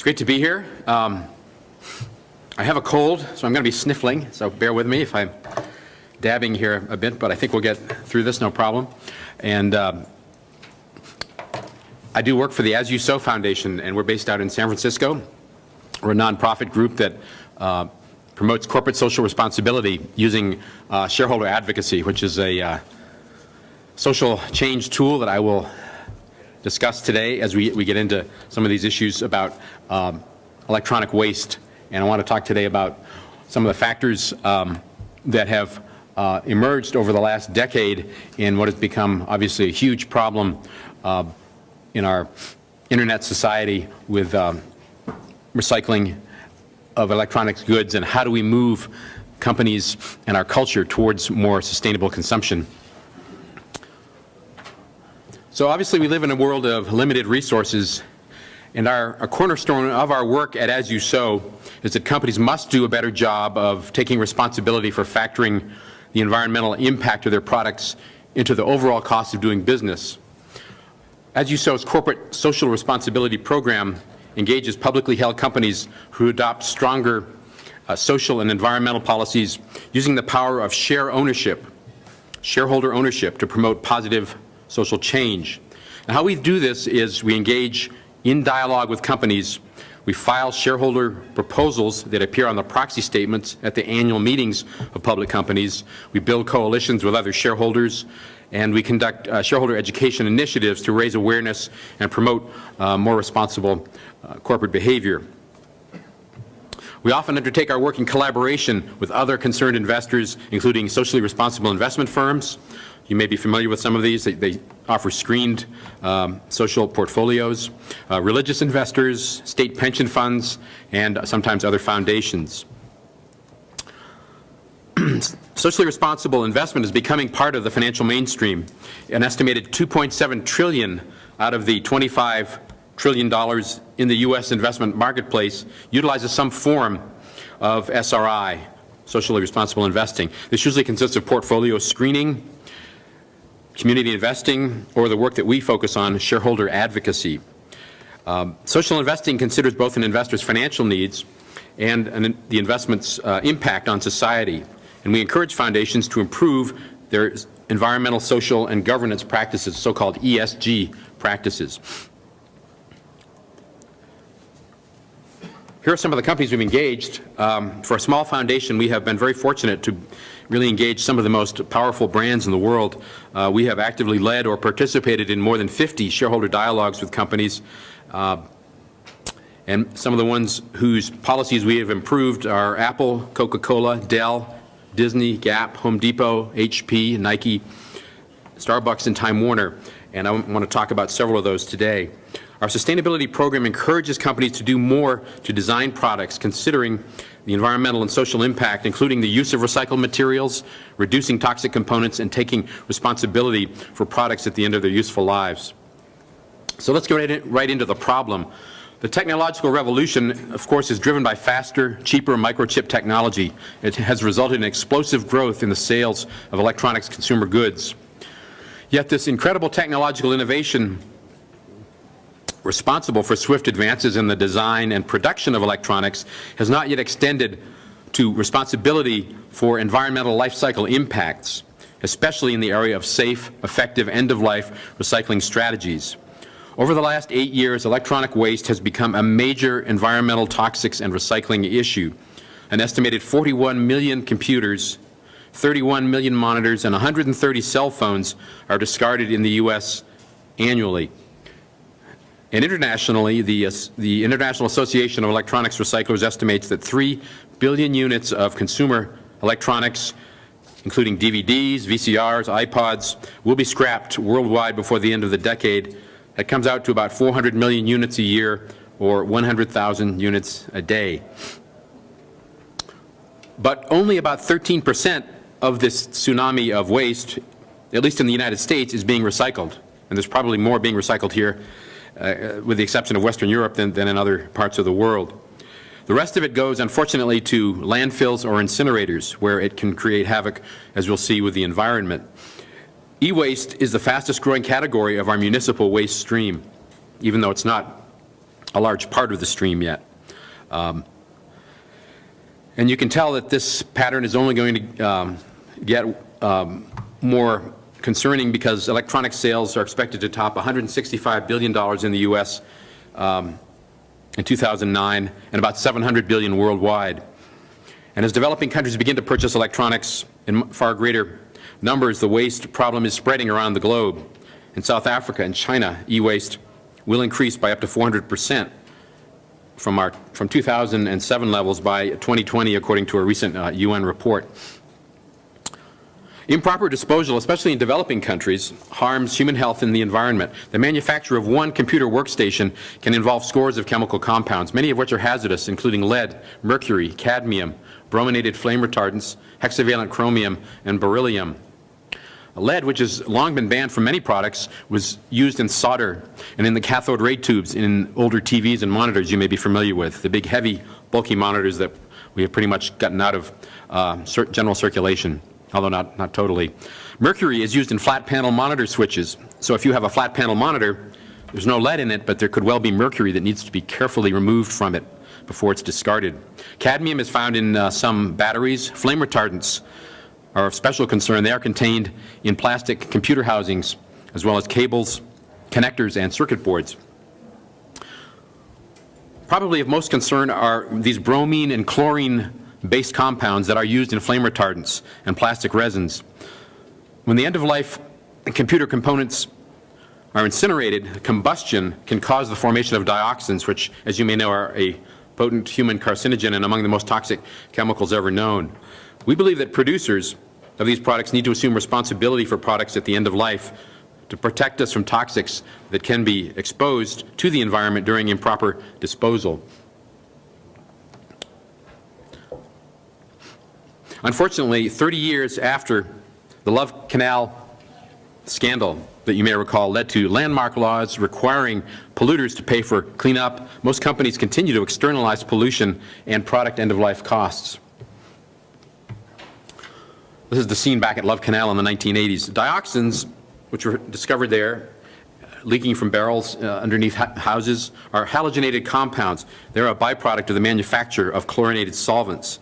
It's great to be here. I have a cold, so I'm going to be sniffling, so bear with me if I'm dabbing here a bit, but I think we'll get through this no problem. And I do work for the As You Sow Foundation, and we're based out in San Francisco. We're a nonprofit group that promotes corporate social responsibility using shareholder advocacy, which is a social change tool that I will discuss today as we get into some of these issues about electronic waste. And I want to talk today about some of the factors that have emerged over the last decade in what has become obviously a huge problem in our internet society with recycling of electronics goods, and how do we move companies and our culture towards more sustainable consumption. So obviously we live in a world of limited resources, and a cornerstone of our work at As You Sow is that companies must do a better job of taking responsibility for factoring the environmental impact of their products into the overall cost of doing business. As You Sow's corporate social responsibility program engages publicly held companies who adopt stronger social and environmental policies using the power of shareholder ownership to promote positive social change. And how we do this is we engage in dialogue with companies. We file shareholder proposals that appear on the proxy statements at the annual meetings of public companies. We build coalitions with other shareholders, and we conduct shareholder education initiatives to raise awareness and promote more responsible corporate behavior. We often undertake our work in collaboration with other concerned investors, including socially responsible investment firms. You may be familiar with some of these. They offer screened social portfolios, religious investors, state pension funds, and sometimes other foundations. Socially responsible investment is becoming part of the financial mainstream. An estimated $2.7 trillion out of the $25 trillion in the U.S. investment marketplace utilizes some form of SRI, socially responsible investing. This usually consists of portfolio screening, community investing, or the work that we focus on, shareholder advocacy. Social investing considers both an investor's financial needs and the investment's impact on society. And we encourage foundations to improve their environmental, social, and governance practices, so-called ESG practices. Here are some of the companies we've engaged. For a small foundation, we have been very fortunate to really engage some of the most powerful brands in the world. We have actively led or participated in more than 50 shareholder dialogues with companies. And some of the ones whose policies we have improved are Apple, Coca-Cola, Dell, Disney, Gap, Home Depot, HP, Nike, Starbucks, and Time Warner. And I want to talk about several of those today. Our sustainability program encourages companies to do more to design products considering the environmental and social impact, including the use of recycled materials, reducing toxic components, and taking responsibility for products at the end of their useful lives. So let's go right into the problem. The technological revolution, of course, is driven by faster, cheaper microchip technology. It has resulted in explosive growth in the sales of electronics consumer goods. Yet this incredible technological innovation, responsible for swift advances in the design and production of electronics, has not yet extended to responsibility for environmental life cycle impacts, especially in the area of safe, effective end-of-life recycling strategies. Over the last 8 years, electronic waste has become a major environmental toxics and recycling issue. An estimated 41 million computers, 31 million monitors, and 130 cell phones are discarded in the U.S. annually. And internationally, the International Association of Electronics Recyclers estimates that 3 billion units of consumer electronics, including DVDs, VCRs, iPods, will be scrapped worldwide before the end of the decade. That comes out to about 400 million units a year, or 100,000 units a day. But only about 13% of this tsunami of waste, at least in the United States, is being recycled. And there's probably more being recycled here, with the exception of Western Europe, than in other parts of the world. The rest of it goes, unfortunately, to landfills or incinerators, where it can create havoc, as we'll see, with the environment. E-waste is the fastest growing category of our municipal waste stream, even though it's not a large part of the stream yet. And you can tell that this pattern is only going to get more concerning because electronic sales are expected to top $165 billion in the U.S. In 2009 and about $700 billion worldwide. And as developing countries begin to purchase electronics in far greater numbers, the waste problem is spreading around the globe. In South Africa and China, e-waste will increase by up to 400% from 2007 levels by 2020, according to a recent UN report. Improper disposal, especially in developing countries, harms human health and the environment. The manufacture of one computer workstation can involve scores of chemical compounds, many of which are hazardous, including lead, mercury, cadmium, brominated flame retardants, hexavalent chromium, and beryllium. Lead, which has long been banned from many products, was used in solder and in the cathode ray tubes in older TVs and monitors you may be familiar with, the big, heavy, bulky monitors that we have pretty much gotten out of general circulation, although not totally. Mercury is used in flat panel monitor switches. So if you have a flat panel monitor, there's no lead in it, but there could well be mercury that needs to be carefully removed from it before it's discarded. Cadmium is found in some batteries. Flame retardants are of special concern. They are contained in plastic computer housings, as well as cables, connectors, and circuit boards. Probably of most concern are these bromine and chlorine-based compounds that are used in flame retardants and plastic resins. When the end-of-life computer components are incinerated, combustion can cause the formation of dioxins, which, as you may know, are a potent human carcinogen and among the most toxic chemicals ever known. We believe that producers of these products need to assume responsibility for products at the end of life to protect us from toxics that can be exposed to the environment during improper disposal. Unfortunately, 30 years after the Love Canal scandal that you may recall led to landmark laws requiring polluters to pay for cleanup, most companies continue to externalize pollution and product end-of-life costs. This is the scene back at Love Canal in the 1980s. Dioxins, which were discovered there, leaking from barrels underneath houses, are halogenated compounds. They're a byproduct of the manufacture of chlorinated solvents.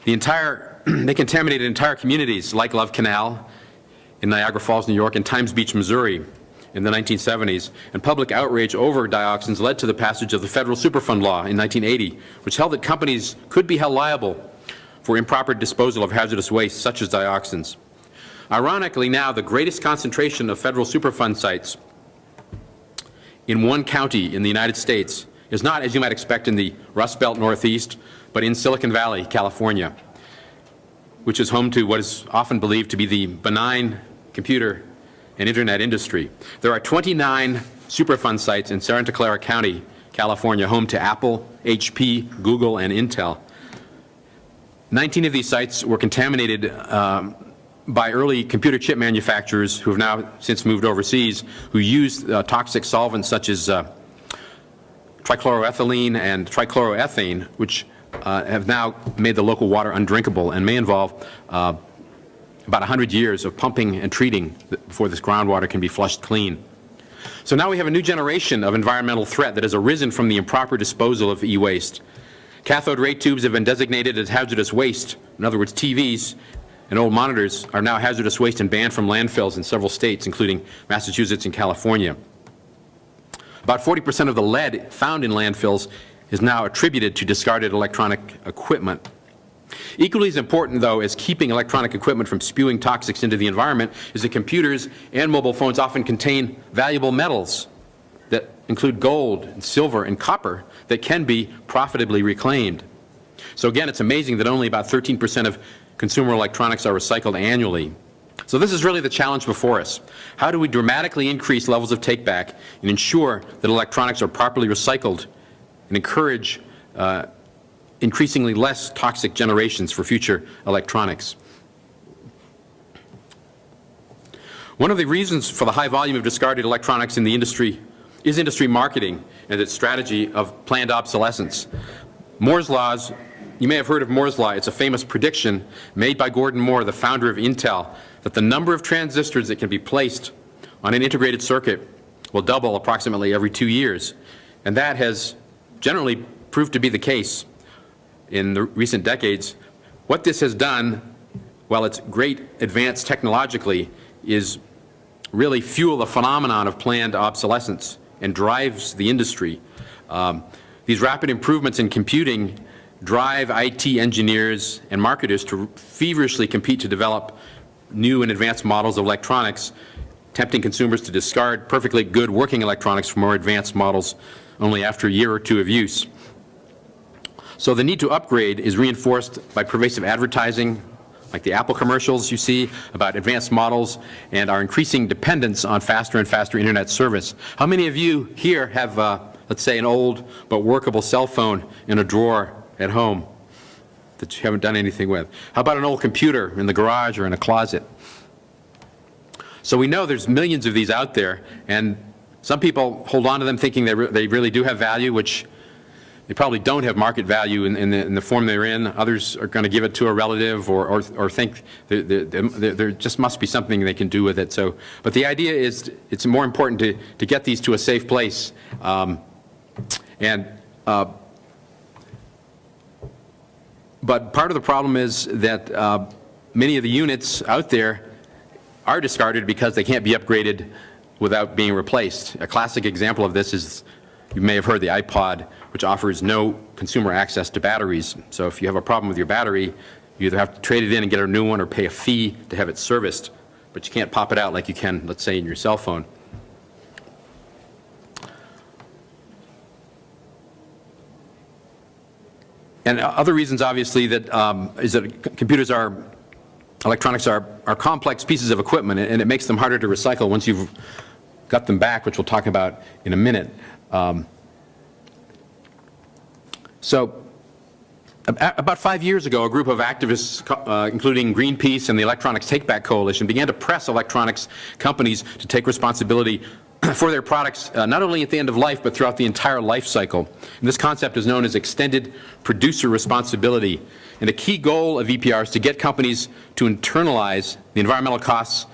They contaminated entire communities like Love Canal in Niagara Falls, New York, and Times Beach, Missouri in the 1970s. And public outrage over dioxins led to the passage of the federal Superfund law in 1980, which held that companies could be held liable for improper disposal of hazardous waste, such as dioxins. Ironically, now, the greatest concentration of federal Superfund sites in one county in the United States is not, as you might expect, in the Rust Belt Northeast, but in Silicon Valley, California, which is home to what is often believed to be the benign computer and internet industry. There are 29 Superfund sites in Santa Clara County, California, home to Apple, HP, Google, and Intel. 19 of these sites were contaminated by early computer chip manufacturers who have now since moved overseas, who used toxic solvents such as trichloroethylene and trichloroethane, which have now made the local water undrinkable and may involve about 100 years of pumping and treating before this groundwater can be flushed clean. So now we have a new generation of environmental threat that has arisen from the improper disposal of e-waste. Cathode ray tubes have been designated as hazardous waste. In other words, TVs and old monitors are now hazardous waste and banned from landfills in several states, including Massachusetts and California. About 40% of the lead found in landfills is now attributed to discarded electronic equipment. Equally as important, though, as keeping electronic equipment from spewing toxics into the environment is that computers and mobile phones often contain valuable metals that include gold and silver and copper that can be profitably reclaimed. So again, it's amazing that only about 13% of consumer electronics are recycled annually. So this is really the challenge before us. How do we dramatically increase levels of take-back and ensure that electronics are properly recycled and encourage increasingly less toxic generations for future electronics? One of the reasons for the high volume of discarded electronics in the industry is industry marketing and its strategy of planned obsolescence. Moore's laws, you may have heard of Moore's law. It's a famous prediction made by Gordon Moore, the founder of Intel, that the number of transistors that can be placed on an integrated circuit will double approximately every 2 years. And that has generally proved to be the case in the recent decades. What this has done, while it's great advance technologically, is really fuel the phenomenon of planned obsolescence and drives the industry. These rapid improvements in computing drive IT engineers and marketers to feverishly compete to develop new and advanced models of electronics, tempting consumers to discard perfectly good working electronics for more advanced models only after a year or two of use. So the need to upgrade is reinforced by pervasive advertising, like the Apple commercials you see about advanced models, and our increasing dependence on faster and faster internet service. How many of you here have, let's say, an old but workable cell phone in a drawer at home that you haven't done anything with? How about an old computer in the garage or in a closet? So we know there's millions of these out there, and some people hold on to them thinking they really do have value, which they probably don't have market value in the form they're in. Others are going to give it to a relative or think there just must be something they can do with it. So, but the idea is it's more important to get these to a safe place. But part of the problem is that many of the units out there are discarded because they can't be upgraded without being replaced. A classic example of this is, you may have heard, the iPod, which offers no consumer access to batteries. So if you have a problem with your battery, you either have to trade it in and get a new one or pay a fee to have it serviced, but you can't pop it out like you can, let's say, in your cell phone. And other reasons, obviously, that is that electronics are complex pieces of equipment, and it makes them harder to recycle once you've got them back, which we'll talk about in a minute. So about 5 years ago, a group of activists, including Greenpeace and the Electronics Take-Back Coalition, began to press electronics companies to take responsibility for their products, not only at the end of life, but throughout the entire life cycle. And this concept is known as extended producer responsibility. And a key goal of EPR is to get companies to internalize the environmental costs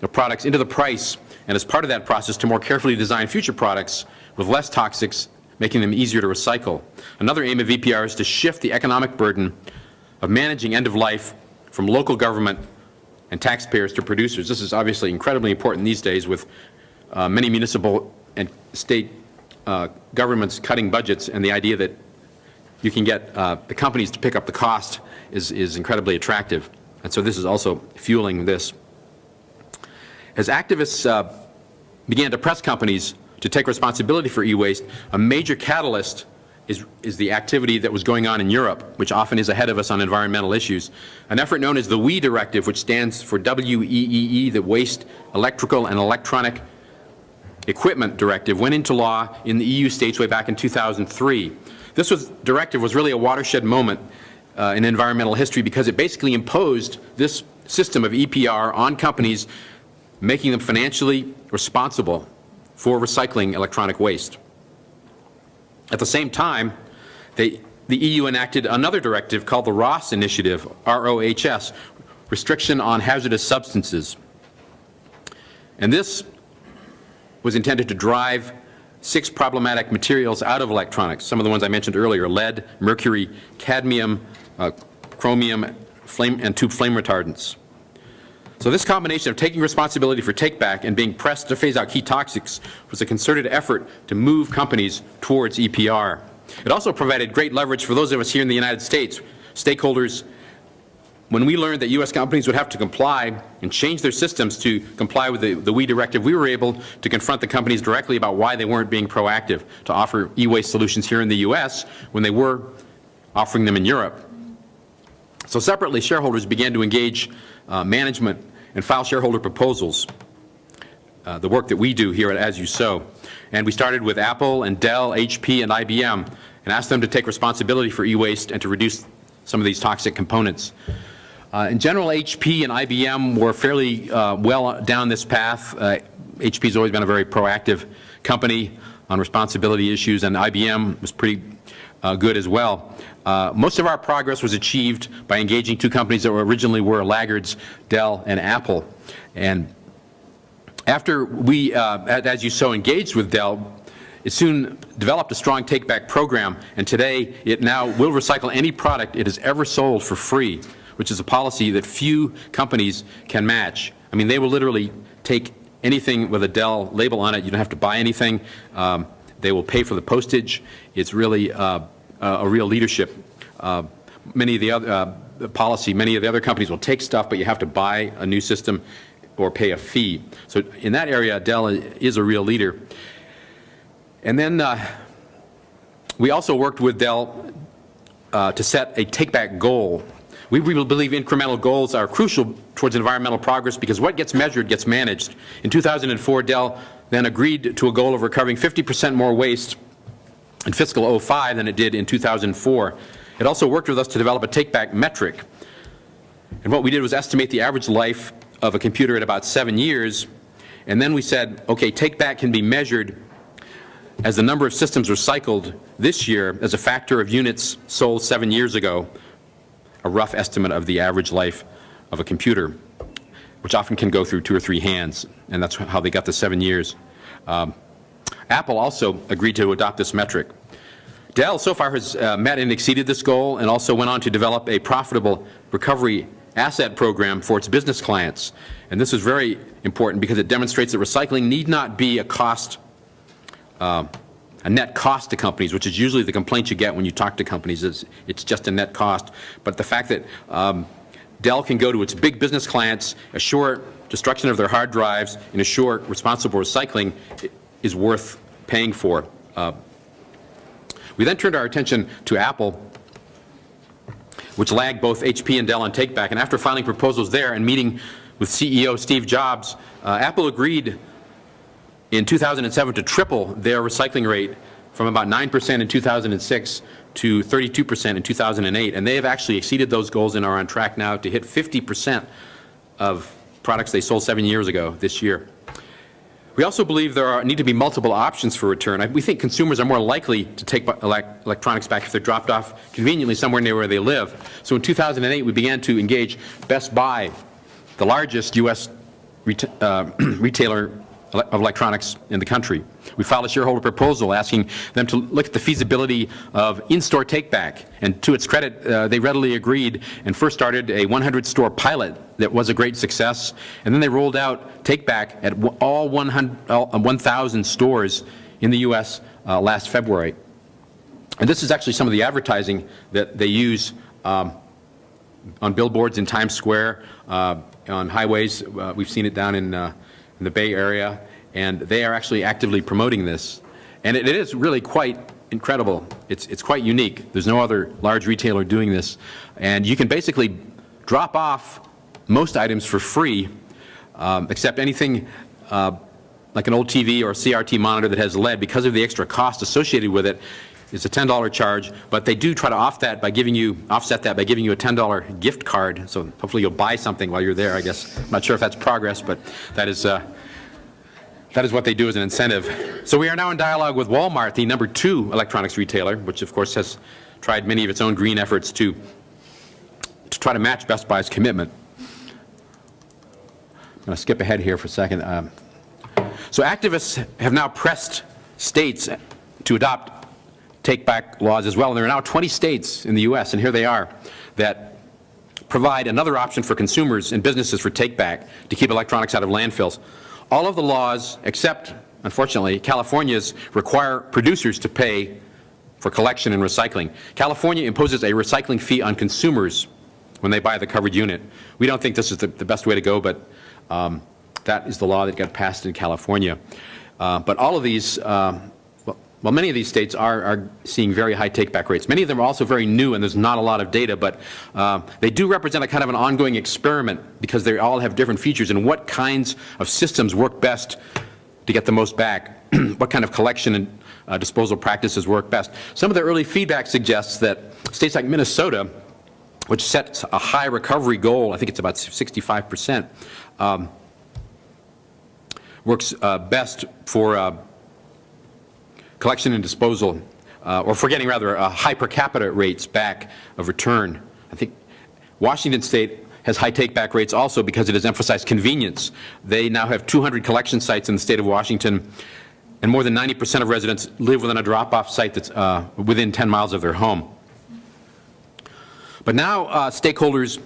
of products into the price, and as part of that process, to more carefully design future products with less toxics, making them easier to recycle. Another aim of EPR is to shift the economic burden of managing end of life from local government and taxpayers to producers. This is obviously incredibly important these days, with many municipal and state governments cutting budgets, and the idea that you can get the companies to pick up the cost is incredibly attractive. And so this is also fueling this. As activists began to press companies to take responsibility for e-waste, a major catalyst is the activity that was going on in Europe, which often is ahead of us on environmental issues. An effort known as the WEE Directive, which stands for WEEE, the Waste, Electrical and Electronic Equipment Directive, went into law in the EU states way back in 2003. This directive was really a watershed moment in environmental history, because it basically imposed this system of EPR on companies, making them financially responsible for recycling electronic waste. At the same time, the EU enacted another directive called the ROHS Initiative, ROHS, Restriction on Hazardous Substances. And this was intended to drive 6 problematic materials out of electronics, some of the ones I mentioned earlier: lead, mercury, cadmium, chromium, and tube flame retardants. So this combination of taking responsibility for take-back and being pressed to phase out key toxics was a concerted effort to move companies towards EPR. It also provided great leverage for those of us here in the United States, stakeholders. When we learned that U.S. companies would have to comply and change their systems to comply with the WEE Directive, we were able to confront the companies directly about why they weren't being proactive to offer e-waste solutions here in the U.S. when they were offering them in Europe. So separately, shareholders began to engage management and file shareholder proposals, the work that we do here at As You Sow. And we started with Apple and Dell, HP, and IBM, and asked them to take responsibility for e-waste and to reduce some of these toxic components. In general, HP and IBM were fairly well down this path. HP's always been a very proactive company on responsibility issues, and IBM was pretty good as well. Most of our progress was achieved by engaging 2 companies that originally were laggards, Dell and Apple. And after we, As You Sow, engaged with Dell, It soon developed a strong take-back program, and today it now will recycle any product it has ever sold for free, which is a policy that few companies can match. I mean, they will literally take anything with a Dell label on it. You don't have to buy anything. They will pay for the postage. It's really a real leadership. Many of the other companies will take stuff, but you have to buy a new system or pay a fee. So in that area, Dell is a real leader. And then we also worked with Dell to set a take-back goal. We believe incremental goals are crucial towards environmental progress because what gets measured gets managed. In 2004, Dell then agreed to a goal of recovering 50% more waste in fiscal 05 than it did in 2004. It also worked with us to develop a take-back metric. And what we did was estimate the average life of a computer at about 7 years, and then we said, okay, take-back can be measured as the number of systems recycled this year as a factor of units sold 7 years ago, a rough estimate of the average life of a computer, which often can go through 2 or 3 hands, and that's how they got the 7 years. Apple also agreed to adopt this metric. Dell so far has met and exceeded this goal and also went on to develop a profitable recovery asset program for its business clients. And this is very important because it demonstrates that recycling need not be a net cost to companies, which is usually the complaint you get when you talk to companies, is it's just a net cost. But the fact that Dell can go to its big business clients, assure destruction of their hard drives, and assure responsible recycling is worth paying for. We then turned our attention to Apple, which lagged both HP and Dell on take-back. And after filing proposals there and meeting with CEO Steve Jobs, Apple agreed in 2007 to triple their recycling rate from about 9% in 2006 to 32% in 2008. And they have actually exceeded those goals and are on track now to hit 50% of products they sold 7 years ago this year. We also believe there need to be multiple options for return. We think consumers are more likely to take electronics back if they're dropped off conveniently somewhere near where they live. So in 2008, we began to engage Best Buy, the largest U.S. retailer of electronics in the country. We filed a shareholder proposal asking them to look at the feasibility of in-store take-back. And to its credit, they readily agreed and first started a 100-store pilot that was a great success. And then they rolled out take-back at all 1,000 stores in the U.S. Last February. And this is actually some of the advertising that they use on billboards in Times Square, on highways. We've seen it down in the Bay Area, and they are actually actively promoting this. And it is really quite incredible. It's quite unique. There's no other large retailer doing this. And you can basically drop off most items for free, except anything like an old TV or a CRT monitor that has lead. Because of the extra cost associated with it, it's a $10 charge, but they do try to offset that by giving you a $10 gift card. So hopefully you'll buy something while you're there, I guess. I'm not sure if that's progress, but that is what they do as an incentive. So we are now in dialogue with Walmart, the #2 electronics retailer, which of course has tried many of its own green efforts to try to match Best Buy's commitment. I'm going to skip ahead here for a second. So activists have now pressed states to adopt take-back laws as well, and there are now 20 states in the U.S., and here they are, that provide another option for consumers and businesses for take-back to keep electronics out of landfills. All of the laws, except, unfortunately, California's, require producers to pay for collection and recycling. California imposes a recycling fee on consumers when they buy the covered unit. We don't think this is the best way to go, but that is the law that got passed in California. But all of these well, many of these states are seeing very high take-back rates. Many of them are also very new, and there's not a lot of data, but they do represent a kind of an ongoing experiment because they all have different features and what kinds of systems work best to get the most back, what kind of collection and disposal practices work best. Some of the early feedback suggests that states like Minnesota, which sets a high recovery goal, I think it's about 65%, works best for collection and disposal, or for getting rather high per capita rates back of return. I think Washington State has high take-back rates also because it has emphasized convenience. They now have 200 collection sites in the state of Washington, and more than 90% of residents live within a drop-off site that's within 10 miles of their home. But now stakeholders,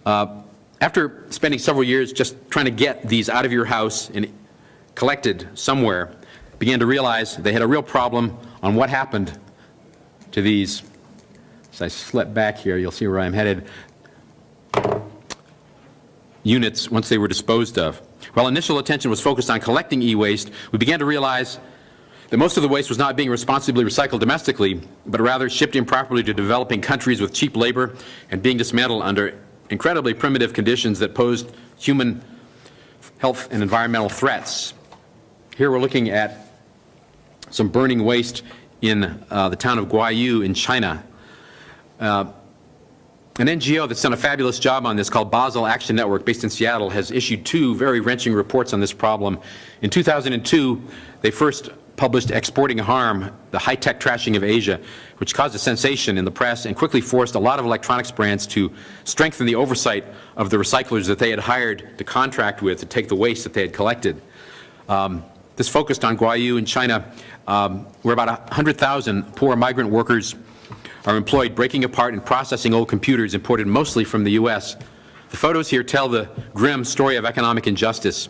after spending several years just trying to get these out of your house and collected somewhere, began to realize they had a real problem on what happened to these. As I slip back here, you'll see where I'm headed. Units once they were disposed of. While initial attention was focused on collecting e-waste, we began to realize that most of the waste was not being responsibly recycled domestically, but rather shipped improperly to developing countries with cheap labor and being dismantled under incredibly primitive conditions that posed human health and environmental threats. Here we're looking at some burning waste in the town of Guayu in China. An NGO that's done a fabulous job on this, called Basel Action Network, based in Seattle, has issued 2 very wrenching reports on this problem. In 2002, they first published Exporting Harm, the high-tech trashing of Asia, which caused a sensation in the press and quickly forced a lot of electronics brands to strengthen the oversight of the recyclers that they had hired to contract with to take the waste that they had collected. This focused on Guayu in China, where about 100,000 poor migrant workers are employed breaking apart and processing old computers imported mostly from the U.S. The photos here tell the grim story of economic injustice.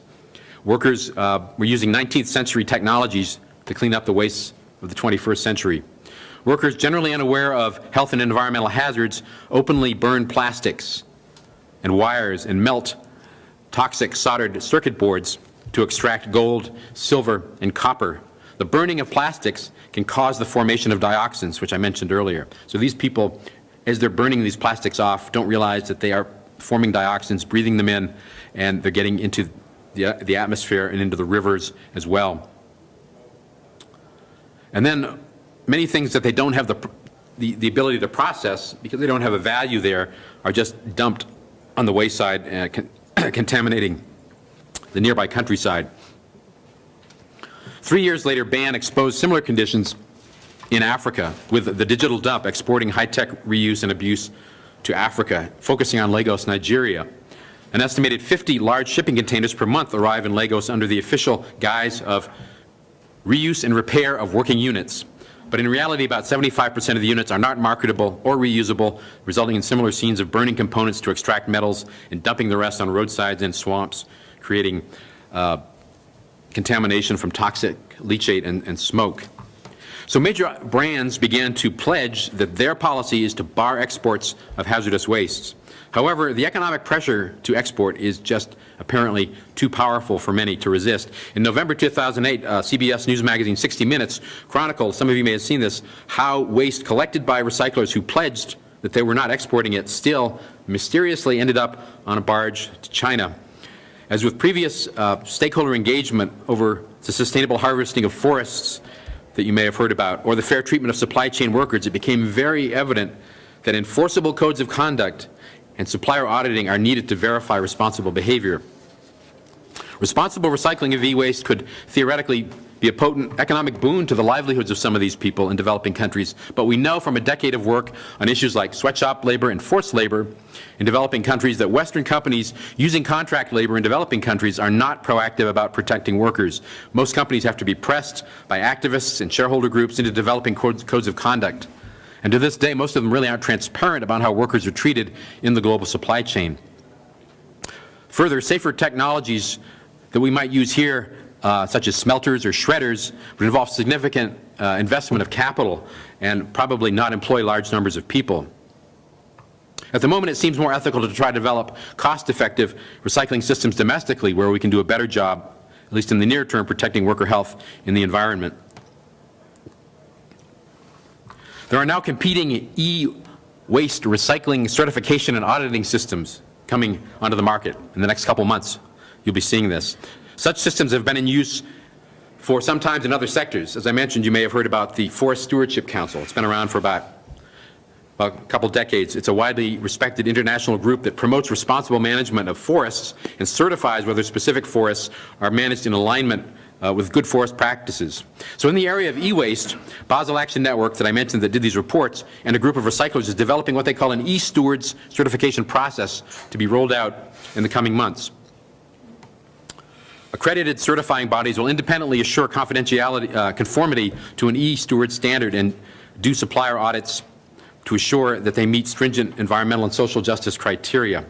Workers were using 19th century technologies to clean up the wastes of the 21st century. Workers, generally unaware of health and environmental hazards, openly burn plastics and wires and melt toxic soldered circuit boards to extract gold, silver, and copper. The burning of plastics can cause the formation of dioxins, which I mentioned earlier. So these people, as they're burning these plastics off, don't realize that they are forming dioxins, breathing them in, and they're getting into the atmosphere and into the rivers as well. And then many things that they don't have the ability to process, because they don't have a value there, are just dumped on the wayside, contaminating the nearby countryside. 3 years later, BAN exposed similar conditions in Africa, with the digital dump exporting high-tech reuse and abuse to Africa, focusing on Lagos, Nigeria. An estimated 50 large shipping containers per month arrive in Lagos under the official guise of reuse and repair of working units. But in reality, about 75% of the units are not marketable or reusable, resulting in similar scenes of burning components to extract metals and dumping the rest on roadsides and swamps, creating contamination from toxic leachate and smoke. So major brands began to pledge that their policy is to bar exports of hazardous wastes. However, the economic pressure to export is just apparently too powerful for many to resist. In November 2008, CBS News magazine 60 Minutes chronicled, some of you may have seen this, how waste collected by recyclers who pledged that they were not exporting it still mysteriously ended up on a barge to China. As with previous stakeholder engagement over the sustainable harvesting of forests that you may have heard about, or the fair treatment of supply chain workers, it became very evident that enforceable codes of conduct and supplier auditing are needed to verify responsible behavior. Responsible recycling of e-waste could theoretically be a potent economic boon to the livelihoods of some of these people in developing countries, but we know from a decade of work on issues like sweatshop labor and forced labor in developing countries that Western companies using contract labor in developing countries are not proactive about protecting workers. Most companies have to be pressed by activists and shareholder groups into developing codes of conduct. And to this day, most of them really aren't transparent about how workers are treated in the global supply chain. Further, safer technologies that we might use here, such as smelters or shredders, would involve significant investment of capital and probably not employ large numbers of people. At the moment, it seems more ethical to try to develop cost-effective recycling systems domestically, where we can do a better job, at least in the near term, protecting worker health in the environment. There are now competing e-waste recycling certification and auditing systems coming onto the market in the next couple months. You'll be seeing this. Such systems have been in use for some time in other sectors. As I mentioned, you may have heard about the Forest Stewardship Council. It's been around for about a couple decades. It's a widely respected international group that promotes responsible management of forests and certifies whether specific forests are managed in alignment with good forest practices. So in the area of e-waste, Basel Action Network that I mentioned that did these reports and a group of recyclers is developing what they call an EStewards certification process to be rolled out in the coming months. Accredited certifying bodies will independently assure confidentiality, conformity to an EStewards standard and do supplier audits to assure that they meet stringent environmental and social justice criteria.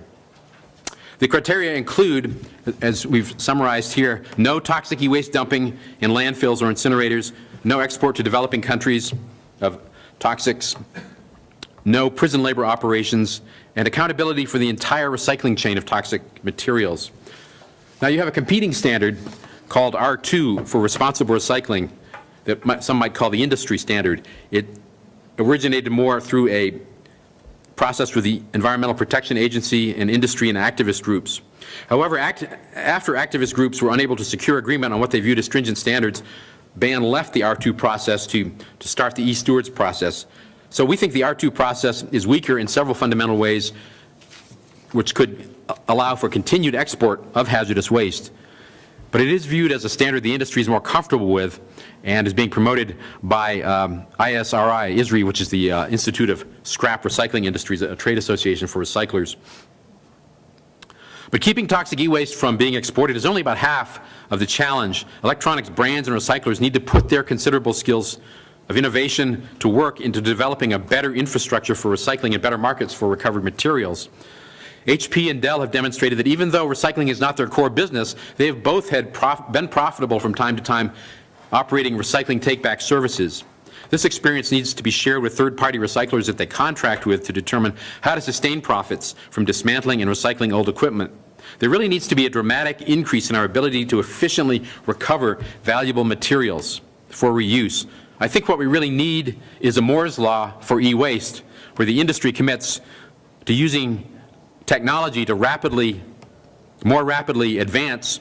The criteria include, as we've summarized here, no toxic e-waste dumping in landfills or incinerators, no export to developing countries of toxics, no prison labor operations, and accountability for the entire recycling chain of toxic materials. Now you have a competing standard called R2 for responsible recycling that some might call the industry standard. It originated more through a process with the Environmental Protection Agency and industry and activist groups. However, after activist groups were unable to secure agreement on what they viewed as stringent standards, BAN left the R2 process to start the EStewards process. So we think the R2 process is weaker in several fundamental ways, which could allow for continued export of hazardous waste. But it is viewed as a standard the industry is more comfortable with and is being promoted by ISRI, which is the Institute of Scrap Recycling Industries, a trade association for recyclers. But keeping toxic e-waste from being exported is only about half of the challenge. Electronics brands and recyclers need to put their considerable skills of innovation to work into developing a better infrastructure for recycling and better markets for recovered materials. HP and Dell have demonstrated that even though recycling is not their core business, they have both been profitable from time to time operating recycling take-back services. This experience needs to be shared with third-party recyclers that they contract with to determine how to sustain profits from dismantling and recycling old equipment. There really needs to be a dramatic increase in our ability to efficiently recover valuable materials for reuse. I think what we really need is a Moore's Law for e-waste, where the industry commits to using technology to more rapidly advance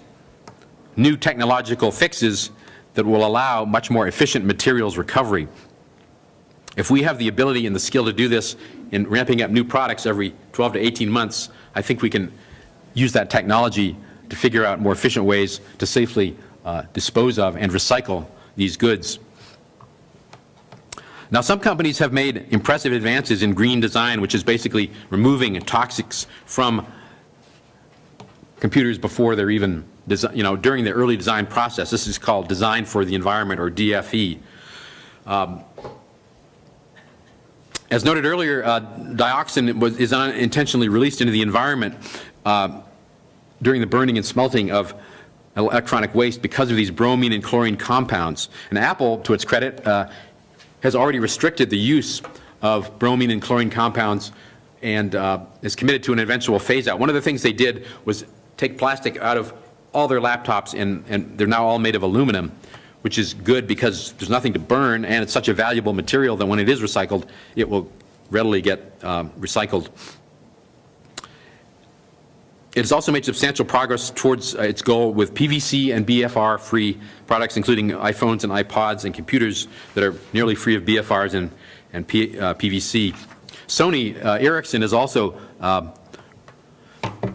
new technological fixes that will allow much more efficient materials recovery. If we have the ability and the skill to do this in ramping up new products every 12 to 18 months, I think we can use that technology to figure out more efficient ways to safely dispose of and recycle these goods. Now, some companies have made impressive advances in green design, which is basically removing toxics from computers before they're even, during the early design process. This is called Design for the Environment, or DFE. As noted earlier, dioxin is unintentionally released into the environment during the burning and smelting of electronic waste because of these bromine and chlorine compounds. And Apple, to its credit, has already restricted the use of bromine and chlorine compounds and is committed to an eventual phase-out. One of the things they did was take plastic out of all their laptops, and they're now all made of aluminum, which is good because there's nothing to burn, and it's such a valuable material that when it is recycled, it will readily get recycled. It has also made substantial progress towards its goal with PVC and BFR-free products, including iPhones and iPods and computers that are nearly free of BFRs and PVC. Sony Ericsson is also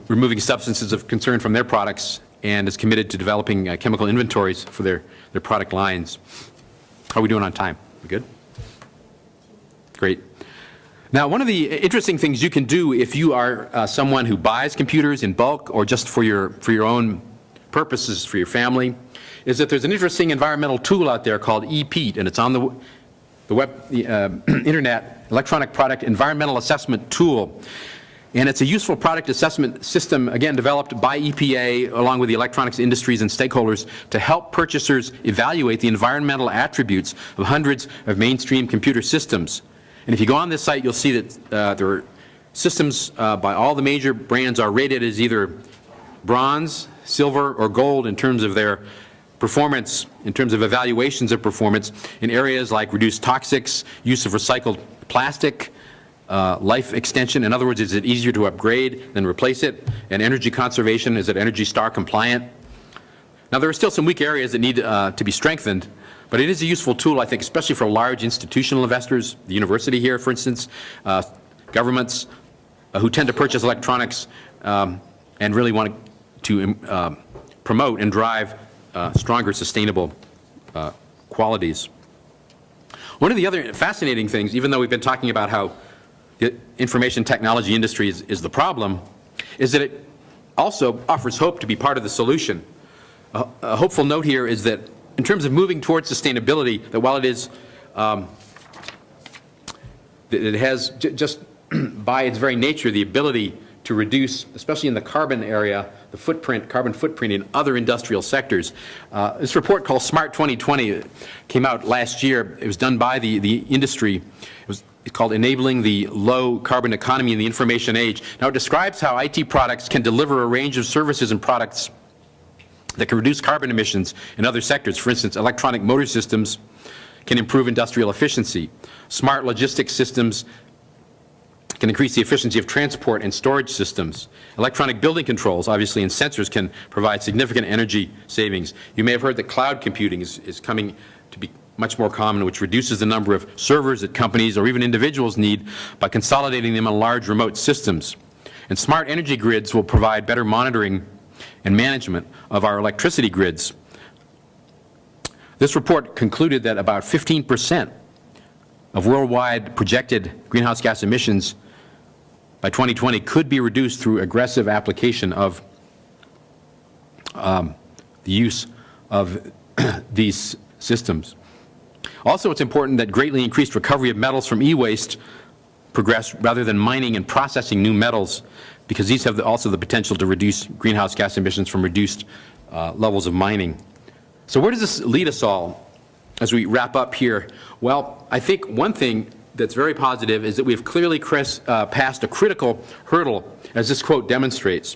removing substances of concern from their products and is committed to developing chemical inventories for their product lines. How are we doing on time? We good? Great. Now, one of the interesting things you can do if you are someone who buys computers in bulk or just for your own purposes, for your family, is that there's an interesting environmental tool out there called ePEAT, and it's on the internet, Electronic Product Environmental Assessment Tool. And it's a useful product assessment system, again, developed by EPA along with the electronics industries and stakeholders to help purchasers evaluate the environmental attributes of hundreds of mainstream computer systems. And if you go on this site, you'll see that there are systems by all the major brands are rated as either bronze, silver, or gold in terms of their performance, in terms of evaluations of performance in areas like reduced toxics, use of recycled plastic, life extension. In other words, is it easier to upgrade than replace it? And energy conservation, is it Energy Star compliant? Now, there are still some weak areas that need to be strengthened, but it is a useful tool, I think, especially for large institutional investors, the university here, for instance, governments who tend to purchase electronics and really want to promote and drive stronger sustainable qualities. One of the other fascinating things, even though we've been talking about how the information technology industry is the problem, is that it also offers hope to be part of the solution. a hopeful note here is that in terms of moving towards sustainability, that while it is, it has just by its very nature the ability to reduce, especially in the carbon area, the carbon footprint in other industrial sectors. This report called Smart 2020 came out last year. It was done by the industry. It's called Enabling the Low Carbon Economy in the Information Age. Now it describes how IT products can deliver a range of services and products that can reduce carbon emissions in other sectors. For instance, electronic motor systems can improve industrial efficiency. Smart logistics systems can increase the efficiency of transport and storage systems. Electronic building controls, obviously, and sensors can provide significant energy savings. You may have heard that cloud computing is coming to be much more common, which reduces the number of servers that companies or even individuals need by consolidating them on large remote systems. And smart energy grids will provide better monitoring and management of our electricity grids. This report concluded that about 15% of worldwide projected greenhouse gas emissions by 2020 could be reduced through aggressive application of the use of these systems. Also, it's important that greatly increased recovery of metals from e-waste progress rather than mining and processing new metals, because these have also the potential to reduce greenhouse gas emissions from reduced levels of mining. So where does this lead us all as we wrap up here? Well, I think one thing that's very positive is that we have clearly passed a critical hurdle, as this quote demonstrates.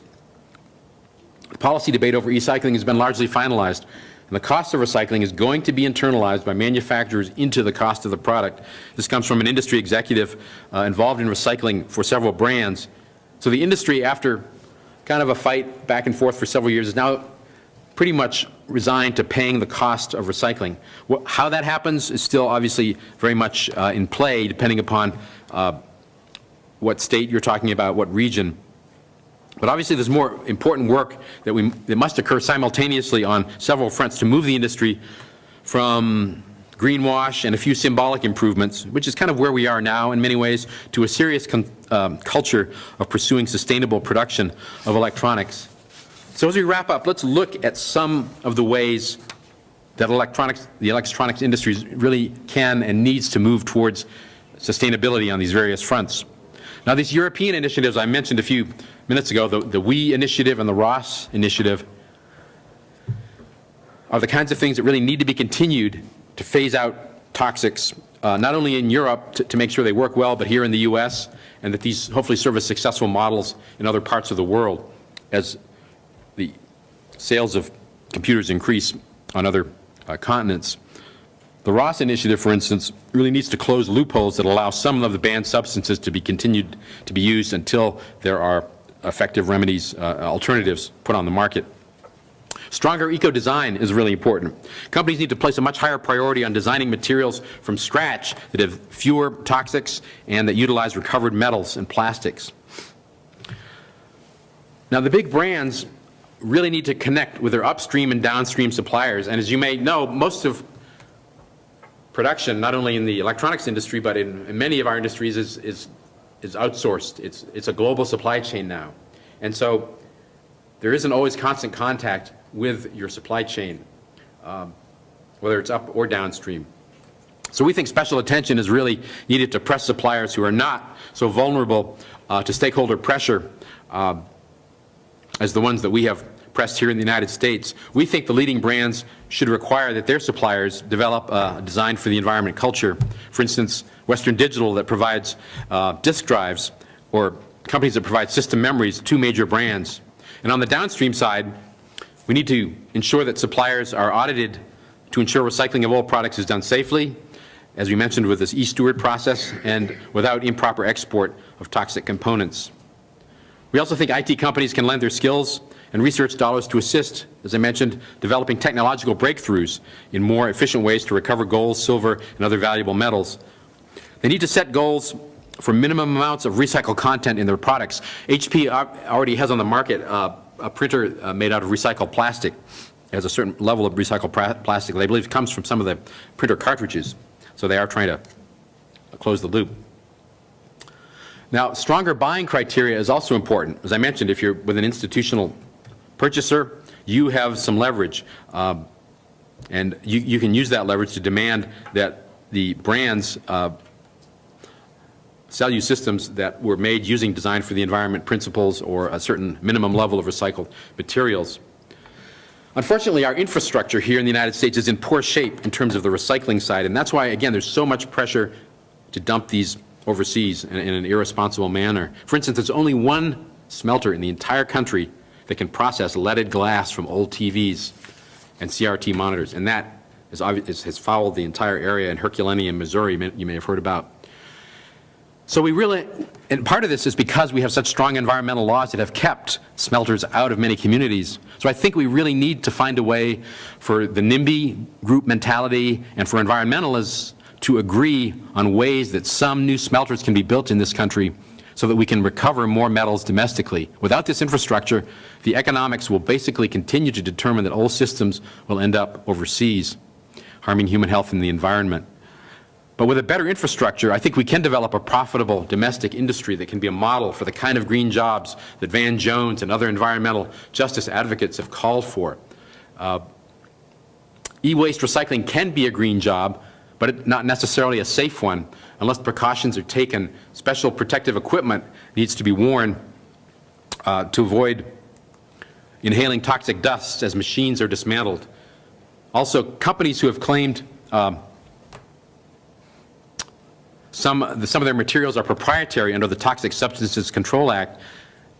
The policy debate over e-cycling has been largely finalized, and the cost of recycling is going to be internalized by manufacturers into the cost of the product. This comes from an industry executive involved in recycling for several brands. So the industry, after kind of a fight back and forth for several years, is now pretty much resigned to paying the cost of recycling. How that happens is still obviously very much in play, depending upon what state you're talking about, what region. But obviously there's more important work that must occur simultaneously on several fronts to move the industry from greenwash and a few symbolic improvements, which is kind of where we are now in many ways, to a serious culture of pursuing sustainable production of electronics. So as we wrap up, let's look at some of the ways that the electronics industry really can and needs to move towards sustainability on these various fronts. Now, these European initiatives I mentioned a few minutes ago, the WE initiative and the ROS initiative, are the kinds of things that really need to be continued to phase out toxics, not only in Europe to make sure they work well, but here in the US, and that these hopefully serve as successful models in other parts of the world as the sales of computers increase on other continents. The ROS initiative, for instance, really needs to close loopholes that allow some of the banned substances to be continued to be used until there are effective remedies, alternatives put on the market. Stronger eco-design is really important. Companies need to place a much higher priority on designing materials from scratch that have fewer toxics and that utilize recovered metals and plastics. Now, the big brands really need to connect with their upstream and downstream suppliers, and as you may know, most of production, not only in the electronics industry, but in many of our industries is outsourced. It's a global supply chain now. And so there isn't always constant contact with your supply chain, whether it's up or downstream. So we think special attention is really needed to press suppliers who are not so vulnerable to stakeholder pressure as the ones that we have pressed here in the United States. We think the leading brands should require that their suppliers develop a design for the environment culture. For instance, Western Digital, that provides disk drives, or companies that provide system memories, two major brands. And on the downstream side, we need to ensure that suppliers are audited to ensure recycling of old products is done safely, as we mentioned with this ESteward process, and without improper export of toxic components. We also think IT companies can lend their skills and research dollars to assist, as I mentioned, developing technological breakthroughs in more efficient ways to recover gold, silver, and other valuable metals. They need to set goals for minimum amounts of recycled content in their products. HP already has on the market a printer made out of recycled plastic. It has a certain level of recycled plastic. They believe it comes from some of the printer cartridges. So they are trying to close the loop. Now, stronger buying criteria is also important. As I mentioned, if you're with an institutional purchaser, you have some leverage, and you can use that leverage to demand that the brands sell you systems that were made using design for the environment principles or a certain minimum level of recycled materials. Unfortunately, our infrastructure here in the United States is in poor shape in terms of the recycling side, and that's why, again, there's so much pressure to dump these overseas in an irresponsible manner. For instance, there's only one smelter in the entire country that can process leaded glass from old TVs and CRT monitors, and that has fouled the entire area in Herculaneum, Missouri, you may have heard about. So we really, and part of this is because we have such strong environmental laws that have kept smelters out of many communities. So I think we really need to find a way for the NIMBY group mentality and for environmentalists to agree on ways that some new smelters can be built in this country so that we can recover more metals domestically. Without this infrastructure, the economics will basically continue to determine that old systems will end up overseas, harming human health and the environment. But with a better infrastructure, I think we can develop a profitable domestic industry that can be a model for the kind of green jobs that Van Jones and other environmental justice advocates have called for. E-waste recycling can be a green job, but not necessarily a safe one unless precautions are taken. Special protective equipment needs to be worn to avoid inhaling toxic dust as machines are dismantled. Also, companies who have claimed some of their materials are proprietary under the Toxic Substances Control Act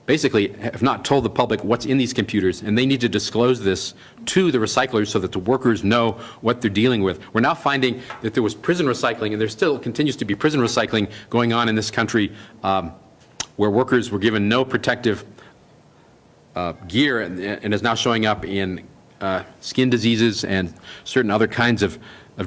basically have not told the public what's in these computers, and they need to disclose this to the recyclers so that the workers know what they're dealing with. We're now finding that there was prison recycling, and there still continues to be prison recycling going on in this country where workers were given no protective gear and is now showing up in skin diseases and certain other kinds of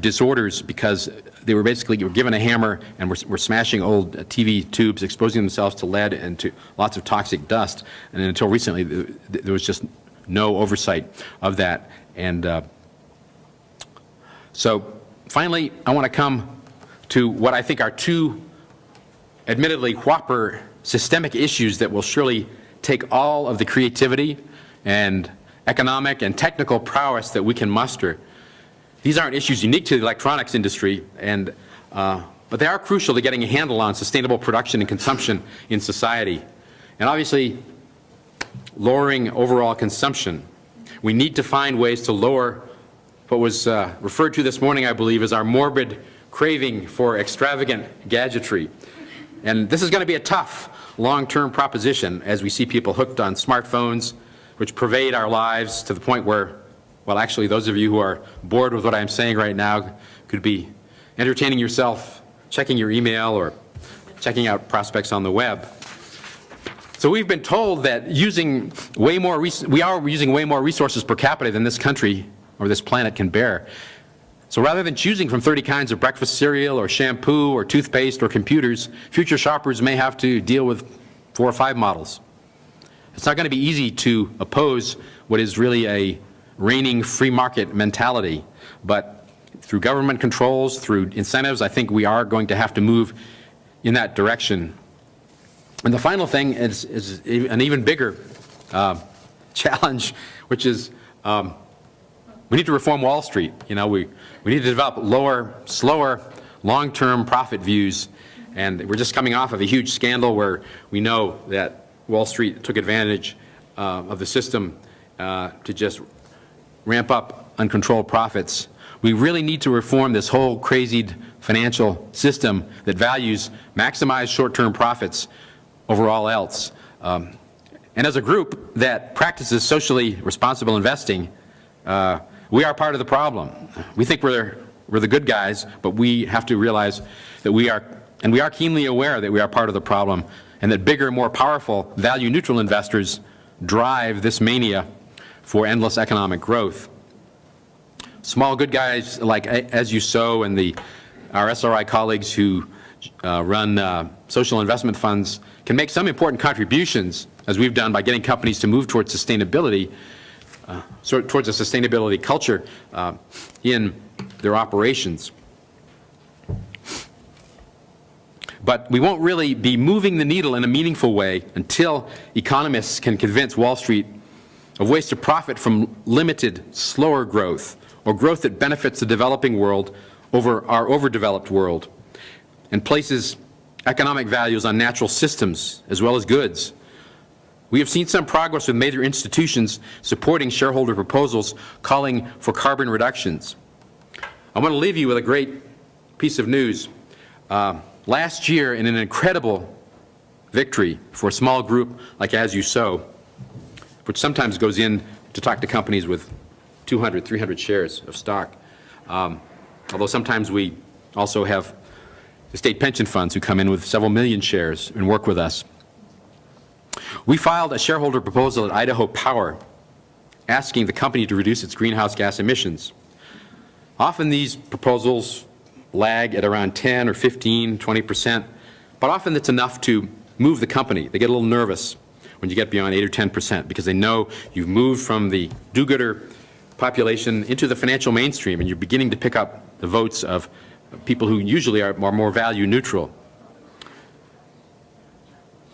disorders because they were basically given a hammer and were smashing old TV tubes, exposing themselves to lead and to lots of toxic dust. And until recently, there was just no oversight of that. And so finally, I want to come to what I think are two admittedly whopper systemic issues that will surely take all of the creativity and economic and technical prowess that we can muster. These aren't issues unique to the electronics industry, but they are crucial to getting a handle on sustainable production and consumption in society. And obviously, lowering overall consumption. We need to find ways to lower what was referred to this morning, I believe, as our morbid craving for extravagant gadgetry. And this is going to be a tough, long-term proposition as we see people hooked on smartphones, which pervade our lives to the point where, well, actually, those of you who are bored with what I'm saying right now could be entertaining yourself, checking your email, or checking out prospects on the web. So we've been told that we are using way more resources per capita than this country or this planet can bear. So rather than choosing from 30 kinds of breakfast cereal or shampoo or toothpaste or computers, future shoppers may have to deal with 4 or 5 models. It's not going to be easy to oppose what is really a reigning free market mentality, but through government controls, through incentives, I think we are going to have to move in that direction. And the final thing is an even bigger challenge, which is we need to reform Wall Street. You know, we need to develop lower, slower, long-term profit views, and we're just coming off of a huge scandal where we know that Wall Street took advantage of the system to just ramp up uncontrolled profits. We really need to reform this whole crazied financial system that values maximized short-term profits over all else. And as a group that practices socially responsible investing, we are part of the problem. We think we're the good guys, but we have to realize that we are keenly aware that we are part of the problem, and that bigger, more powerful, value-neutral investors drive this mania for endless economic growth. Small good guys like As You Sow and our SRI colleagues who run social investment funds can make some important contributions, as we've done, by getting companies to move towards sustainability, towards a sustainability culture in their operations. But we won't really be moving the needle in a meaningful way until economists can convince Wall Street of ways to profit from limited, slower growth, or growth that benefits the developing world over our overdeveloped world, and places economic values on natural systems as well as goods. We have seen some progress with major institutions supporting shareholder proposals calling for carbon reductions. I want to leave you with a great piece of news. Last year, in an incredible victory for a small group like As You Sow, which sometimes goes in to talk to companies with 200, 300 shares of stock, although sometimes we also have the state pension funds who come in with several million shares and work with us. We filed a shareholder proposal at Idaho Power asking the company to reduce its greenhouse gas emissions. Often these proposals lag at around 10 or 15, 20%, but often it's enough to move the company. They get a little nervous when you get beyond 8 or 10% because they know you've moved from the do-gooder population into the financial mainstream and you're beginning to pick up the votes of people who usually are more value neutral.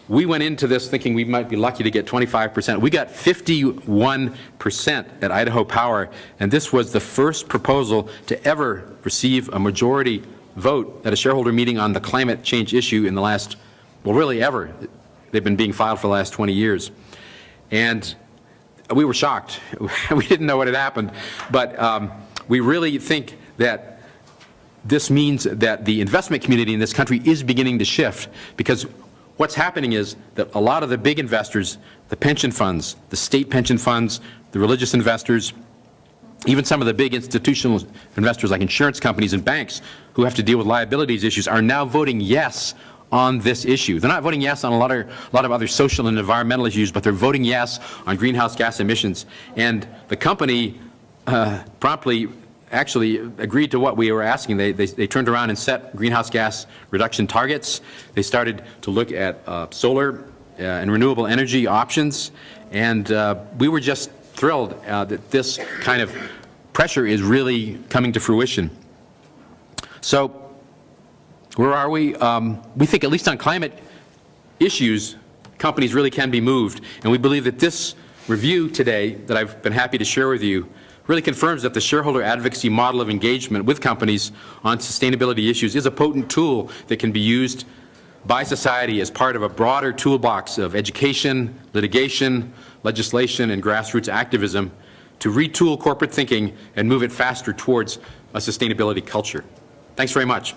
We went into this thinking we might be lucky to get 25%. We got 51% at Idaho Power, and this was the first proposal to ever receive a majority vote at a shareholder meeting on the climate change issue in the last, well, really ever. They've been being filed for the last 20 years. And we were shocked. We didn't know what had happened, but we really think that this means that the investment community in this country is beginning to shift, because what's happening is that a lot of the big investors, the pension funds, the state pension funds, the religious investors, even some of the big institutional investors like insurance companies and banks who have to deal with liabilities issues are now voting yes on this issue. They're not voting yes on a lot of other social and environmental issues, but they're voting yes on greenhouse gas emissions. And the company promptly actually agreed to what we were asking. They turned around and set greenhouse gas reduction targets. They started to look at solar and renewable energy options, and we were just thrilled that this kind of pressure is really coming to fruition. So where are we? We think at least on climate issues, companies really can be moved, and we believe that this review today that I've been happy to share with you really confirms that the shareholder advocacy model of engagement with companies on sustainability issues is a potent tool that can be used by society as part of a broader toolbox of education, litigation, legislation, and grassroots activism to retool corporate thinking and move it faster towards a sustainability culture. Thanks very much.